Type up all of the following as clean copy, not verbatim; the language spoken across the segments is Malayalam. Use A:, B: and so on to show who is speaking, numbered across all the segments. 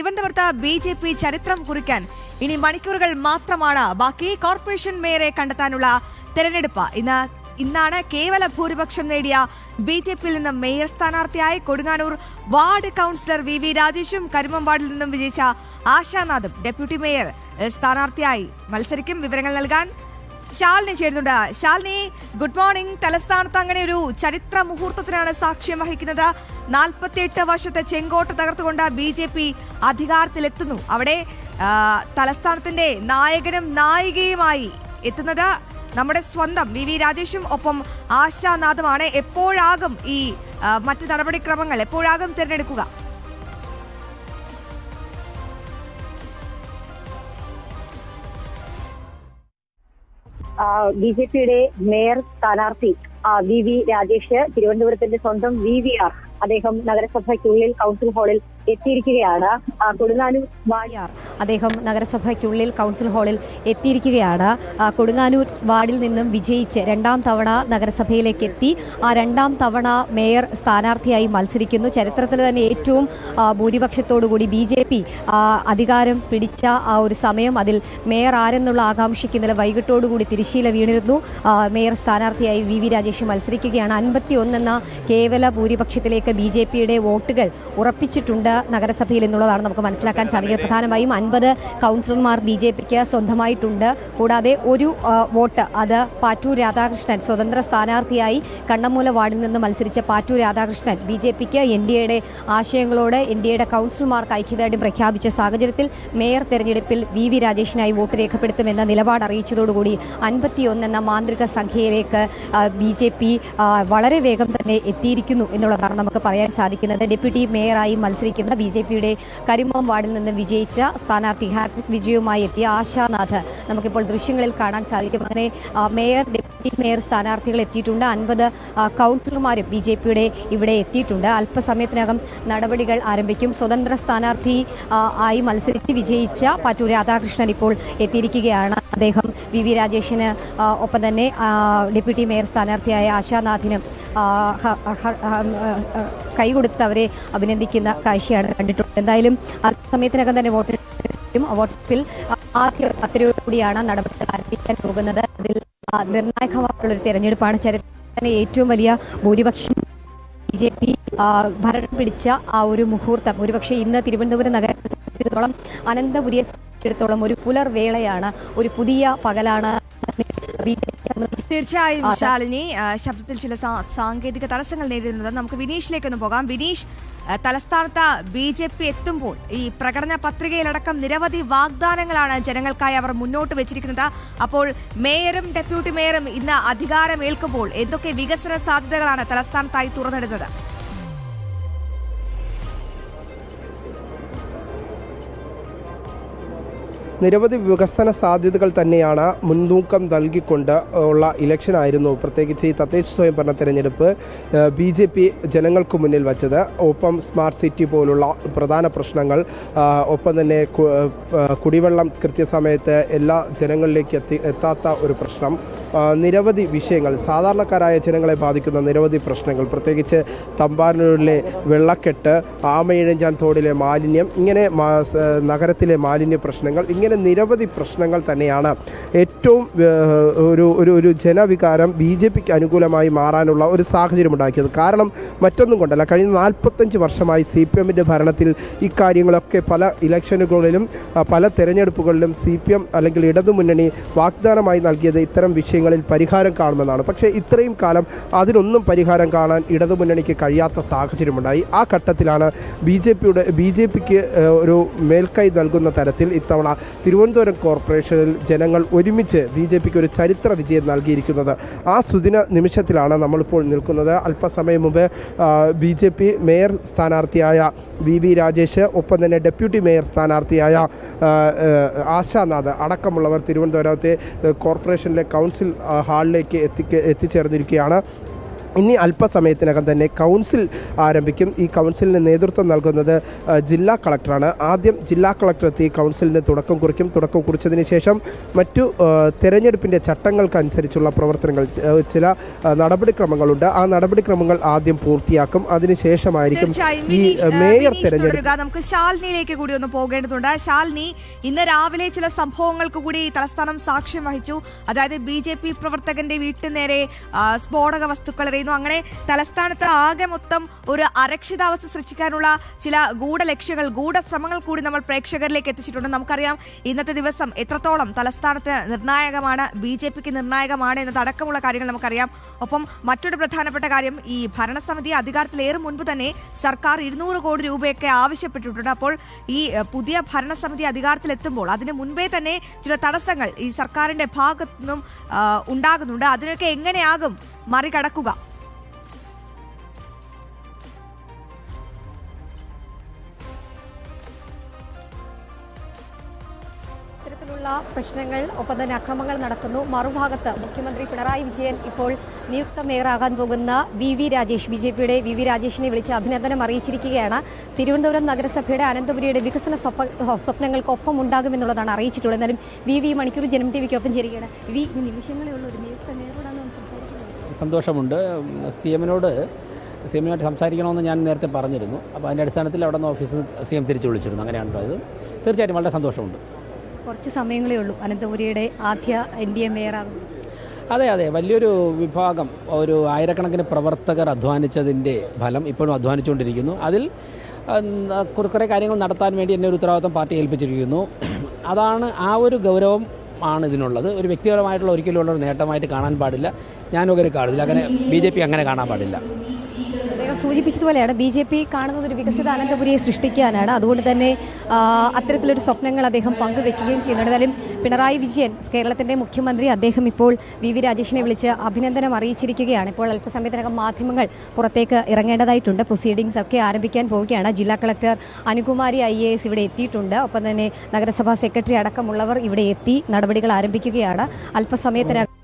A: തിരുവനന്തപുരത്ത് BJP ചരിത്രം കുറിക്കാൻ ഇനി മണിക്കൂറുകൾ മാത്രമാണ് ബാക്കി. കോർപ്പറേഷൻ മേയറെ കണ്ടെത്താനുള്ള തെരഞ്ഞെടുപ്പ് ഇന്നാണ് കേവല ഭൂരിപക്ഷം നേടിയ BJPയിൽ നിന്നും മേയർ സ്ഥാനാർത്ഥിയായി കൊടുങ്ങാനൂർ വാർഡ് കൗൺസിലർ VV രാജേഷും കരുമമ്പാടിൽ നിന്നും വിജയിച്ച ആശാനാഥും ഡെപ്യൂട്ടി മേയർ സ്ഥാനാർത്ഥിയായി മത്സരിക്കും. വിവരങ്ങൾ നൽകാൻ ശാലിനി ചേരുന്നുണ്ട്. Shalini, good morning. തലസ്ഥാനത്ത് അങ്ങനെ ഒരു ചരിത്ര മുഹൂർത്തത്തിനാണ് സാക്ഷ്യം വഹിക്കുന്നത്. 48 വർഷത്തെ ചെങ്കോട്ട തകർത്തുകൊണ്ട് BJP അധികാരത്തിലെത്തുന്നു. അവിടെ തലസ്ഥാനത്തിന്റെ നായകനും നായികയുമായി എത്തുന്നത് നമ്മുടെ സ്വന്തം VV രാജേഷും ഒപ്പം ആശാനാഥുമാണ്. എപ്പോഴാകും ഈ മറ്റ് നടപടിക്രമങ്ങൾ എപ്പോഴാകും തിരഞ്ഞെടുക്കുക?
B: BJPയുടെ മേയർ സ്ഥാനാർത്ഥി VV രാജേഷ് തിരുവനന്തപുരത്തിന്റെ സ്വന്തം VVR അദ്ദേഹം നഗരസഭയ്ക്കുള്ളിൽ കൗൺസിൽ ഹാളിൽ എത്തിയിരിക്കുകയാണ്.
C: അദ്ദേഹം നഗരസഭയ്ക്കുള്ളിൽ കൗൺസിൽ ഹാളിൽ എത്തിയിരിക്കുകയാണ്. കൊടുങ്ങാനൂർ വാർഡിൽ നിന്നും വിജയിച്ച് 2ാം തവണ നഗരസഭയിലേക്ക് എത്തി. ആ 2ാം തവണ മേയർ സ്ഥാനാർത്ഥിയായി മത്സരിക്കുന്നു. ചരിത്രത്തിൽ തന്നെ ഏറ്റവും ഭൂരിപക്ഷത്തോടുകൂടി BJP അധികാരം പിടിച്ച ആ ഒരു സമയം, അതിൽ മേയർ ആരെന്നുള്ള ആകാംക്ഷയ്ക്ക് ഇന്നലെ വൈകിട്ടോടുകൂടി തിരശ്ശീല വീണിരുന്നു. മേയർ സ്ഥാനാർത്ഥിയായി VV രാജേഷ് മത്സരിക്കുകയാണ്. 51 എന്ന കേവല ഭൂരിപക്ഷത്തിലേക്ക് BJPയുടെ വോട്ടുകൾ ഉറപ്പിച്ചിട്ടുണ്ട് നഗരസഭയിൽ എന്നുള്ളതാണ് നമുക്ക് മനസ്സിലാക്കാൻ സാധിക്കുന്നത്. പ്രധാനമായും 50 കൗൺസിലർമാർ BJPക്ക് സ്വന്തമായിട്ടുണ്ട്. കൂടാതെ ഒരു വോട്ട് അത് പാറ്റൂർ രാധാകൃഷ്ണൻ സ്വതന്ത്ര സ്ഥാനാർത്ഥിയായി കണ്ണമൂല വാർഡിൽ നിന്ന് മത്സരിച്ച പാറ്റൂർ രാധാകൃഷ്ണൻ BJPക്ക് NDAയുടെ ആശയങ്ങളോട് NDAയുടെ കൗൺസിലർമാർക്ക് ഐക്യദാർഢ്യം പ്രഖ്യാപിച്ച സാഹചര്യത്തിൽ മേയർ തെരഞ്ഞെടുപ്പിൽ VV രാജേഷിനായി വോട്ട് രേഖപ്പെടുത്തുമെന്ന നിലപാട് അറിയിച്ചതോടുകൂടി 51 എന്ന മാന്ത്രിക സംഖ്യയിലേക്ക് BJP വളരെ വേഗം തന്നെ എത്തിയിരിക്കുന്നു എന്നുള്ളതാണ് നമുക്ക് പറയാൻ സാധിക്കുന്നത്. ഡെപ്യൂട്ടി മേയറായി മത്സരിക്കുന്ന BJPയുടെ കരിമം വാർഡിൽ നിന്ന് വിജയിച്ച സ്ഥാനാർത്ഥി ഹാട്രിക് വിജയവുമായി എത്തിയ ആശാനാഥ് നമുക്കിപ്പോൾ ദൃശ്യങ്ങളിൽ കാണാൻ സാധിക്കും. അങ്ങനെ മേയർ, ഡെപ്യൂട്ടി മേയർ സ്ഥാനാർത്ഥികൾ എത്തിയിട്ടുണ്ട്. 50 കൗൺസിലർമാരും BJPയുടെ ഇവിടെ എത്തിയിട്ടുണ്ട്. അല്പസമയത്തിനകം നടപടികൾ ആരംഭിക്കും. സ്വതന്ത്ര സ്ഥാനാർത്ഥി ആയി മത്സരിച്ച് വിജയിച്ച പാറ്റൂർ രാധാകൃഷ്ണൻ ഇപ്പോൾ എത്തിയിരിക്കുകയാണ്. അദ്ദേഹം VV രാജേഷിന് ഒപ്പം തന്നെ ഡെപ്യൂട്ടി മേയർ സ്ഥാനാർത്ഥിയായ ആശാനാഥിനും കൈകൊടുത്ത് അവരെ അഭിനന്ദിക്കുന്ന കാഴ്ചയാണ് കണ്ടിട്ടുള്ളത്. എന്തായാലും അല്പസമയത്തിനകം തന്നെ വോട്ടെടുപ്പിൽ ആദ്യ 10 കൂടിയാണ് നടപടികൾ ആരംഭിക്കാൻ പോകുന്നത്. അതിൽ നിർണായകമായിട്ടുള്ളൊരു തെരഞ്ഞെടുപ്പാണ്. ചരിത്രത്തിലെ ഏറ്റവും വലിയ ഭൂരിപക്ഷം BJP ഭരണം പിടിച്ച ആ ഒരു മുഹൂർത്തം ഒരുപക്ഷെ ഇന്ന് തിരുവനന്തപുരം നഗരത്തെ സംബന്ധിച്ചിടത്തോളം അനന്തപുരിയെ സംബന്ധിച്ചിടത്തോളം ഒരു പുലർവേളയാണ്, ഒരു പുതിയ പകലാണ്.
A: തീർച്ചയായും ശാലിനി, ശബ്ദത്തിൽ ചില സാങ്കേതിക തടസ്സങ്ങൾ നേരിടുന്നത്. നമുക്ക് വിനീഷിലേക്കൊന്ന് പോകാം. വിനീഷ്, തലസ്ഥാനത്ത് BJP എത്തുമ്പോൾ ഈ പ്രകടന പത്രികയിലടക്കം നിരവധി വാഗ്ദാനങ്ങളാണ് ജനങ്ങൾക്കായി അവർ മുന്നോട്ട് വെച്ചിരിക്കുന്നത്. അപ്പോൾ മേയറും ഡെപ്യൂട്ടി മേയറും ഇന്ന് അധികാരമേൽക്കുമ്പോൾ എന്തൊക്കെ വികസന സാധ്യതകളാണ് തലസ്ഥാനത്തായി തുറന്നിടുന്നത്?
D: നിരവധി വികസന സാധ്യതകൾ തന്നെയാണ് മുൻതൂക്കം നൽകിക്കൊണ്ട് ഉള്ള ഇലക്ഷനായിരുന്നു, പ്രത്യേകിച്ച് ഈ തദ്ദേശ സ്വയംഭരണ തെരഞ്ഞെടുപ്പ് BJP ജനങ്ങൾക്ക് മുന്നിൽ വച്ചത്. ഒപ്പം സ്മാർട്ട് സിറ്റി പോലുള്ള പ്രധാന പ്രശ്നങ്ങൾ, ഒപ്പം തന്നെ കുടിവെള്ളം കൃത്യസമയത്ത് എല്ലാ ജനങ്ങളിലേക്ക് എത്താത്ത ഒരു പ്രശ്നം, നിരവധി വിഷയങ്ങൾ, സാധാരണക്കാരായ ജനങ്ങളെ ബാധിക്കുന്ന നിരവധി പ്രശ്നങ്ങൾ, പ്രത്യേകിച്ച് തമ്പാനൂരിലെ വെള്ളക്കെട്ട്, ആമയിഴഞ്ചാൻ തോടിലെ മാലിന്യം, ഇങ്ങനെ നഗരത്തിലെ മാലിന്യ പ്രശ്നങ്ങൾ, ഇങ്ങനെ നിരവധി പ്രശ്നങ്ങൾ തന്നെയാണ് ഏറ്റവും ഒരു ജനവികാരം BJPക്ക് അനുകൂലമായി മാറാനുള്ള ഒരു സാഹചര്യം ഉണ്ടാക്കിയത്. കാരണം മറ്റൊന്നും കൊണ്ടല്ല, കഴിഞ്ഞ 45 വർഷമായി CPMന്റെ ഭരണത്തിൽ ഇക്കാര്യങ്ങളൊക്കെ പല ഇലക്ഷനുകളിലും പല തെരഞ്ഞെടുപ്പുകളിലും CPM അല്ലെങ്കിൽ ഇടതുമുന്നണി വാഗ്ദാനമായി നൽകിയത് ഇത്തരം വിഷയങ്ങളിൽ പരിഹാരം കാണുമെന്നാണ്. പക്ഷേ ഇത്രയും കാലം അതിനൊന്നും പരിഹാരം കാണാൻ ഇടതുമുന്നണിക്ക് കഴിയാത്ത സാഹചര്യമുണ്ടായി. ആ ഘട്ടത്തിലാണ് BJPക്ക് ഒരു മേൽക്കൈ നൽകുന്ന തരത്തിൽ ഇത്തവണ തിരുവനന്തപുരം കോർപ്പറേഷനിൽ ജനങ്ങൾ ഒരുമിച്ച് BJPക്ക് ഒരു ചരിത്ര വിജയം നൽകിയിരിക്കുന്നത്. ആ സുദിന നിമിഷത്തിലാണ് നമ്മളിപ്പോൾ നിൽക്കുന്നത്. അല്പസമയം മുമ്പ് BJP മേയർ സ്ഥാനാർത്ഥിയായ VV രാജേഷ്, ഒപ്പം തന്നെ ഡെപ്യൂട്ടി മേയർ സ്ഥാനാർത്ഥിയായ ആശാനാഥ് അടക്കമുള്ളവർ തിരുവനന്തപുരത്തെ കോർപ്പറേഷനിലെ കൗൺസിൽ ഹാളിലേക്ക് എത്തിച്ചേർന്നിരിക്കുകയാണ്. ഇനി അല്പസമയത്തിനകം തന്നെ കൗൺസിൽ ആരംഭിക്കും. ഈ കൗൺസിലിന് നേതൃത്വം നൽകുന്നത് ജില്ലാ കളക്ടറാണ്. ആദ്യം ജില്ലാ കളക്ടർ എത്തി കൗൺസിലിന് തുടക്കം കുറിക്കും. തുടക്കം കുറിച്ചതിന് ശേഷം മറ്റു തെരഞ്ഞെടുപ്പിൻ്റെ ചട്ടങ്ങൾക്കനുസരിച്ചുള്ള പ്രവർത്തനങ്ങൾ, ചില നടപടിക്രമങ്ങളുണ്ട്. ആ നടപടിക്രമങ്ങൾ ആദ്യം പൂർത്തിയാക്കും. അതിനുശേഷമായിരിക്കും ഈ മേയർ തെരഞ്ഞെടുപ്പ്.
A: നമുക്ക് ശാലിനിയിലേക്ക് കൂടി ഒന്ന് പോകേണ്ടതുണ്ട്. ശാലിനി, ഇന്ന് രാവിലെ ചില സംഭവങ്ങൾക്ക് കൂടി തലസ്ഥാനം സാക്ഷ്യം വഹിച്ചു. അതായത് BJP പ്രവർത്തകന്റെ വീട്ടിൽ നേരെ സ്ഫോടക വസ്തുക്കൾ എറിയുന്നു. അങ്ങനെ തലസ്ഥാനത്ത് ആകെ മൊത്തം ഒരു അരക്ഷിതാവസ്ഥ സൃഷ്ടിക്കാനുള്ള ചില ഗൂഢലക്ഷ്യങ്ങൾ, ഗൂഢശ്രമങ്ങൾ കൂടി നമ്മൾ പ്രേക്ഷകരിലേക്ക് എത്തിച്ചിട്ടുണ്ട്. നമുക്കറിയാം ഇന്നത്തെ ദിവസം എത്രത്തോളം തലസ്ഥാനത്ത് നിർണായകമാണ്, BJPക്ക് നിർണായകമാണ് എന്നതടക്കമുള്ള കാര്യങ്ങൾ നമുക്കറിയാം. ഒപ്പം മറ്റൊരു പ്രധാനപ്പെട്ട കാര്യം, ഈ ഭരണസമിതി അധികാരത്തിലേറും മുൻപ് തന്നെ സർക്കാർ 200 കോടി രൂപയൊക്കെ ആവശ്യപ്പെട്ടിട്ടുണ്ട്. അപ്പോൾ ഈ പുതിയ ഭരണസമിതി അധികാരത്തിലെത്തുമ്പോൾ അതിന് മുൻപേ തന്നെ ചില തടസ്സങ്ങൾ ഈ സർക്കാരിന്റെ ഭാഗത്തു നിന്നും ഉണ്ടാകുന്നുണ്ട്. അതിനൊക്കെ എങ്ങനെയാകും മറികടക്കുക?
C: ഇത്തരത്തിലുള്ള പ്രശ്നങ്ങൾ, ഒപ്പം തന്നെ അക്രമങ്ങൾ നടക്കുന്നു. മറുഭാഗത്ത് മുഖ്യമന്ത്രി പിണറായി വിജയൻ ഇപ്പോൾ നിയുക്ത മേയറാകാൻ പോകുന്ന VV രാജേഷ്, BJPയുടെ VV രാജേഷിനെ വിളിച്ച് അഭിനന്ദനം അറിയിച്ചിരിക്കുകയാണ്. തിരുവനന്തപുരം നഗരസഭയുടെ അനന്തപുരിയുടെ വികസന സ്വപ്നങ്ങൾക്കൊപ്പം ഉണ്ടാകുമെന്നുള്ളതാണ് അറിയിച്ചിട്ടുള്ളത്. എന്നാലും VV മണിക്കൂർ ജനം TVക്കൊപ്പം ചേരുകയാണ്. VV, നിമിഷങ്ങളേ ഉള്ളൂ, ഒരു നിയുക്ത മേയറോടാണ് സംസാരിക്കുന്നത്.
E: സന്തോഷമുണ്ട്. CM-നോട് സംസാരിക്കണമെന്ന് ഞാൻ നേരത്തെ പറഞ്ഞിരുന്നു. അപ്പോൾ അതിൻ്റെ അടിസ്ഥാനത്തിൽ അവിടെ നിന്ന് ഓഫീസിൽ നിന്ന് CM തിരിച്ചു വിളിച്ചിരുന്നു. അങ്ങനെയാണ് ഉണ്ടായത്. തീർച്ചയായിട്ടും വളരെ സന്തോഷമുണ്ട്.
C: കുറച്ച് സമയങ്ങളേ ഉള്ളൂ അനന്തപുരിയുടെ ആദ്യ NDA മേയറാകുന്നു.
E: അതെ, വലിയൊരു വിഭാഗം, ഒരു ആയിരക്കണക്കിന് പ്രവർത്തകർ അധ്വാനിച്ചതിൻ്റെ ഫലം ഇപ്പോഴും അധ്വാനിച്ചുകൊണ്ടിരിക്കുന്നു. അതിൽ കുറേ കാര്യങ്ങൾ നടത്താൻ വേണ്ടി എന്നെ ഒരു ഉത്തരവാദിത്വം പാർട്ടി ഏൽപ്പിച്ചിരിക്കുന്നു. അതാണ്, ആ ഒരു ഗൗരവം ആണ് ഇതിനുള്ളത്. ഒരു വ്യക്തിപരമായിട്ടുള്ള ഒരിക്കലുള്ള ഒരു നേട്ടമായിട്ട് കാണാൻ പാടില്ല. ഞാനൊക്കെ കാണില്ല, അങ്ങനെ BJP അങ്ങനെ കാണാൻ പാടില്ല.
C: സൂചിപ്പിച്ചതുപോലെയാണ് BJP കാണുന്നത് ഒരു വികസിത അനന്തപുരിയെ സൃഷ്ടിക്കാനാണ്. അതുകൊണ്ട് തന്നെ അത്തരത്തിലൊരു സ്വപ്നങ്ങൾ അദ്ദേഹം പങ്കുവെക്കുകയും ചെയ്യുന്നുണ്ട്. എന്നാലും പിണറായി വിജയൻ, കേരളത്തിൻ്റെ മുഖ്യമന്ത്രി, അദ്ദേഹം ഇപ്പോൾ VV രാജേഷിനെ വിളിച്ച് അഭിനന്ദനം അറിയിച്ചിരിക്കുകയാണ്. ഇപ്പോൾ അല്പസമയത്തിനകം മാധ്യമങ്ങൾ പുറത്തേക്ക് ഇറങ്ങേണ്ടതായിട്ടുണ്ട്. പ്രൊസീഡിങ്സ് ഒക്കെ ആരംഭിക്കാൻ പോവുകയാണ്. ജില്ലാ കളക്ടർ അനുകുമാരി IAS ഇവിടെ എത്തിയിട്ടുണ്ട്. ഒപ്പം തന്നെ നഗരസഭാ സെക്രട്ടറി അടക്കമുള്ളവർ ഇവിടെ എത്തി നടപടികൾ ആരംഭിക്കുകയാണ്. അല്പസമയത്തിനകം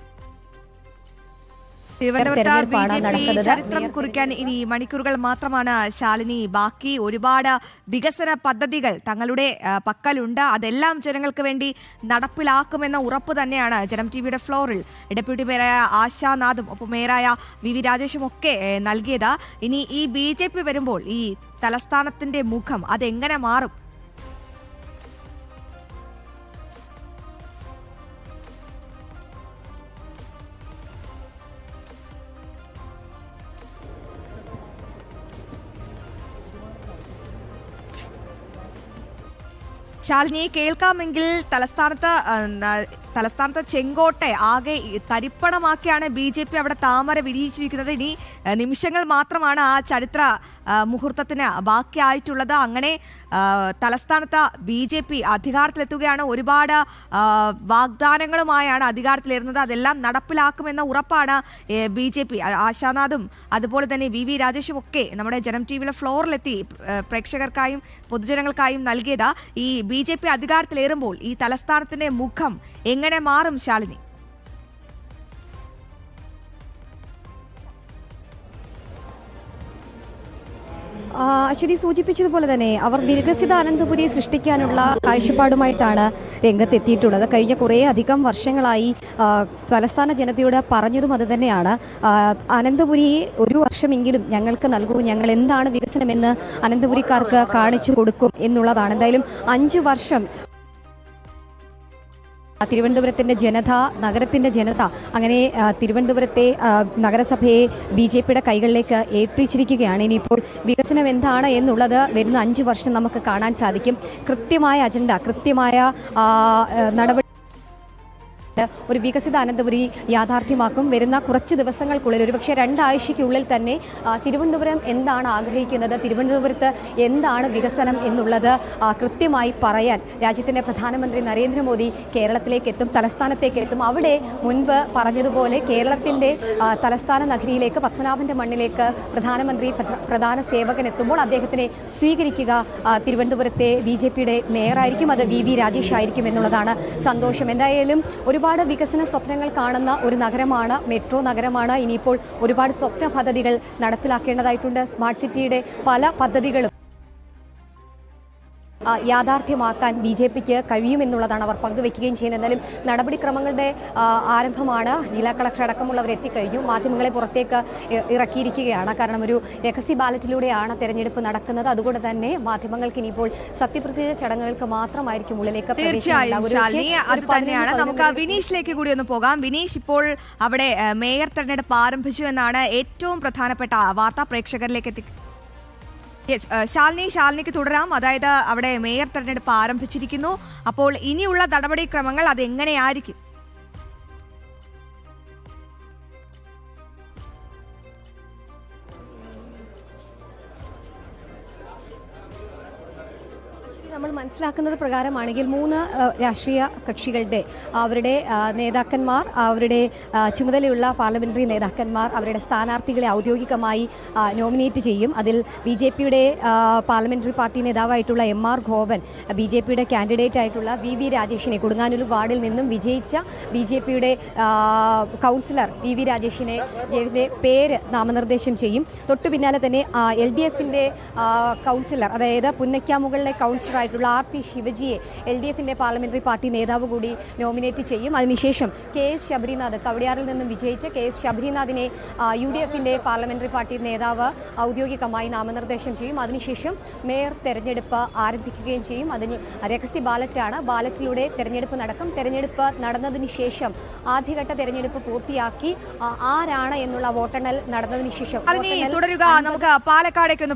A: തിരുവനന്തപുരത്ത് BJP ചരിത്രം കുറിക്കാൻ ഇനി മണിക്കൂറുകൾ മാത്രമാണ് ശാലിനി. ബാക്കി ഒരുപാട് വികസന പദ്ധതികൾ തങ്ങളുടെ പക്കലുണ്ട്. അതെല്ലാം ജനങ്ങൾക്ക് വേണ്ടി നടപ്പിലാക്കുമെന്ന ഉറപ്പ് തന്നെയാണ് ജനം TVയുടെ ഫ്ലോറിൽ ഡെപ്യൂട്ടി മേയറായ ആശാനാഥും ഒപ്പം മേയറായ VV രാജേഷും ഒക്കെ നൽകിയത്. ഇനി ഈ BJP വരുമ്പോൾ ഈ തലസ്ഥാനത്തിന്റെ മുഖം അതെങ്ങനെ മാറും? ശാലിനിയെ കേൾക്കാമെങ്കിൽ തലസ്ഥാനത്ത് ചെങ്കോട്ടെ ആകെ തരിപ്പണമാക്കിയാണ് BJP അവിടെ താമര വിരിയിച്ചിരിക്കുന്നത്. ഇനി നിമിഷങ്ങൾ മാത്രമാണ് ആ ചരിത്ര മുഹൂർത്തത്തിന് ബാക്കിയായിട്ടുള്ളത്. അങ്ങനെ തലസ്ഥാനത്ത് BJP അധികാരത്തിലെത്തുകയാണ്. ഒരുപാട് വാഗ്ദാനങ്ങളുമായാണ് അധികാരത്തിലേറുന്നത്. അതെല്ലാം നടപ്പിലാക്കുമെന്ന ഉറപ്പാണ് BJP ആശാനാഥും അതുപോലെ തന്നെ VV രാജേഷും ഒക്കെ നമ്മുടെ ജനം TVയിലെ ഫ്ലോറിലെത്തി പ്രേക്ഷകർക്കായും പൊതുജനങ്ങൾക്കായും നൽകിയത്. ഈ BJP അധികാരത്തിലേറുമ്പോൾ ഈ തലസ്ഥാനത്തിന്റെ മുഖം എങ്ങനെ മാറും ശാലിനി?
C: അശ്വതി സൂചിപ്പിച്ചതുപോലെ തന്നെ അവർ വികസിത അനന്തപുരി സൃഷ്ടിക്കാനുള്ള കാഴ്ചപ്പാടുമായിട്ടാണ് രംഗത്തെത്തിയിട്ടുള്ളത്. കഴിഞ്ഞ കുറേ അധികം വർഷങ്ങളായി തലസ്ഥാന ജനതയോട് പറഞ്ഞതും അത് തന്നെയാണ്. അനന്തപുരിയെ ഒരു വർഷമെങ്കിലും ഞങ്ങൾക്ക് നൽകൂ, ഞങ്ങൾ എന്താണ് വികസനമെന്ന് അനന്തപുരിക്കാർക്ക് കാണിച്ചു കൊടുക്കും എന്നുള്ളതാണ്. എന്തായാലും 5 വർഷം തിരുവനന്തപുരത്തിൻ്റെ ജനത, നഗരത്തിൻ്റെ ജനത അങ്ങനെ തിരുവനന്തപുരത്തെ നഗരസഭയെ BJPയുടെ കൈകളിലേക്ക് ഏൽപ്പിച്ചിരിക്കുകയാണ്. ഇനിയിപ്പോൾ വികസനം എന്താണ് എന്നുള്ളത് വരുന്ന 5 വർഷം നമുക്ക് കാണാൻ സാധിക്കും. കൃത്യമായ അജണ്ട, കൃത്യമായ നടപടി ഒരു വികസിത അനന്തപുരി യാഥാർത്ഥ്യമാക്കും. വരുന്ന കുറച്ച് ദിവസങ്ങൾക്കുള്ളിൽ, ഒരുപക്ഷെ 2 ആഴ്ചയ്ക്കുള്ളിൽ തന്നെ തിരുവനന്തപുരം എന്താണ് ആഗ്രഹിക്കുന്നത്, തിരുവനന്തപുരത്ത് എന്താണ് വികസനം എന്നുള്ളത് കൃത്യമായി പറയാൻ രാജ്യത്തിൻ്റെ പ്രധാനമന്ത്രി നരേന്ദ്രമോദി കേരളത്തിലേക്ക് എത്തും, തലസ്ഥാനത്തേക്ക് എത്തും. അവിടെ മുൻപ് പറഞ്ഞതുപോലെ കേരളത്തിൻ്റെ തലസ്ഥാന നഗരിയിലേക്ക്, പത്മനാഭൻ്റെ മണ്ണിലേക്ക് പ്രധാനമന്ത്രി പ്രധാന സേവകൻ എത്തുമ്പോൾ അദ്ദേഹത്തിനെ സ്വീകരിക്കുക തിരുവനന്തപുരത്തെ BJPയുടെ മേയറായിരിക്കും. അത് VV രാജേഷ് ആയിരിക്കും എന്നുള്ളതാണ് സന്തോഷം. എന്തായാലും ഒരുപാട് ഒരുപാട് വികസന സ്വപ്നങ്ങൾ കാണുന്ന ഒരു നഗരമാണ്, മെട്രോ നഗരമാണ്. ഇനിയിപ്പോൾ ഒരുപാട് സ്വപ്ന പദ്ധതികൾ നടപ്പിലാക്കേണ്ടതായിട്ടുണ്ട്. സ്മാർട്ട് സിറ്റിയുടെ പല പദ്ധതികളും യാഥാർത്ഥ്യമാക്കാൻ BJPക്ക് കഴിയുമെന്നുള്ളതാണ് അവർ പങ്കുവെക്കുകയും ചെയ്യുന്നത്. എന്നാലും നടപടിക്രമങ്ങളുടെ ആരംഭമാണ്. ജില്ലാ കളക്ടർ അടക്കമുള്ളവർ എത്തിക്കഴിഞ്ഞു. മാധ്യമങ്ങളെ പുറത്തേക്ക് ഇറക്കിയിരിക്കുകയാണ്. കാരണം ഒരു രഹസ്യ ബാലറ്റിലൂടെയാണ് തെരഞ്ഞെടുപ്പ് നടക്കുന്നത്. അതുകൊണ്ട് തന്നെ മാധ്യമങ്ങൾക്ക് ഇനിയിപ്പോൾ സത്യപ്രതിജ്ഞ ചടങ്ങുകൾക്ക് മാത്രമായിരിക്കും ഉള്ളിലേക്ക്
A: തീർച്ചയായും ശാലിനി, അത് തന്നെയാണ്. നമുക്ക് വിനീഷിലേക്ക് കൂടി ഒന്ന് പോകാം. വിനീഷ്, ഇപ്പോൾ അവിടെ മേയർ തെരഞ്ഞെടുപ്പ് ആരംഭിച്ചു എന്നാണ് ഏറ്റവും പ്രധാനപ്പെട്ട വാർത്ത പ്രേക്ഷകരിലേക്ക് എത്തി. ശാലിനിക്ക് തുടരാം. അതായത് അവിടെ മേയർ തെരഞ്ഞെടുപ്പ് ആരംഭിച്ചിരിക്കുന്നു. അപ്പോൾ ഇനിയുള്ള നടപടിക്രമങ്ങൾ അതെങ്ങനെയായിരിക്കും?
C: നമ്മൾ മനസ്സിലാക്കുന്നത് പ്രകാരമാണെങ്കിൽ 3 രാഷ്ട്രീയ കക്ഷികളുടെ അവരുടെ നേതാക്കന്മാർ, അവരുടെ ചുമതലയുള്ള പാർലമെന്ററി നേതാക്കന്മാർ അവരുടെ സ്ഥാനാർത്ഥികളെ ഔദ്യോഗികമായി നോമിനേറ്റ് ചെയ്യും. അതിൽ BJPയുടെ പാർലമെന്ററി പാർട്ടി നേതാവായിട്ടുള്ള MR ഗോപൻ, BJPയുടെ കാൻഡിഡേറ്റ് ആയിട്ടുള്ള VV രാജേഷിനെ, കൊടുങ്ങാനൂർ വാർഡിൽ നിന്നും വിജയിച്ച BJPയുടെ കൗൺസിലർ VV രാജേഷിനെ പേര് നാമനിർദ്ദേശം ചെയ്യും. തൊട്ടു പിന്നാലെ തന്നെ LDFിൻ്റെ കൗൺസിലർ, അതായത് പുന്നയ്ക്കാമുകളിലെ കൗൺസിലർ ആയിട്ടുള്ള RP ശിവജിയെ LDFിൻ്റെ പാർലമെന്ററി പാർട്ടി നേതാവ് കൂടി നോമിനേറ്റ് ചെയ്യും. അതിനുശേഷം KS ശബരിനാഥ്, കവടിയാറിൽ നിന്നും വിജയിച്ച KS ശബരിനാഥിനെ UDFിൻ്റെ പാർലമെന്ററി പാർട്ടി നേതാവ് ഔദ്യോഗികമായി നാമനിർദ്ദേശം ചെയ്യും. അതിനുശേഷം മേയർ തെരഞ്ഞെടുപ്പ് ആരംഭിക്കുകയും ചെയ്യും. അതിന് രഹസ്യ ബാലറ്റാണ്. ബാലറ്റിലൂടെ തെരഞ്ഞെടുപ്പ് നടക്കും. തെരഞ്ഞെടുപ്പ് നടന്നതിന് ശേഷം ആദ്യഘട്ട തെരഞ്ഞെടുപ്പ് പൂർത്തിയാക്കി ആരാണ് എന്നുള്ള വോട്ടെണ്ണൽ നടന്നതിന് ശേഷം
A: തുടരുക. നമുക്ക് പാലക്കാടേക്ക് ഒന്ന്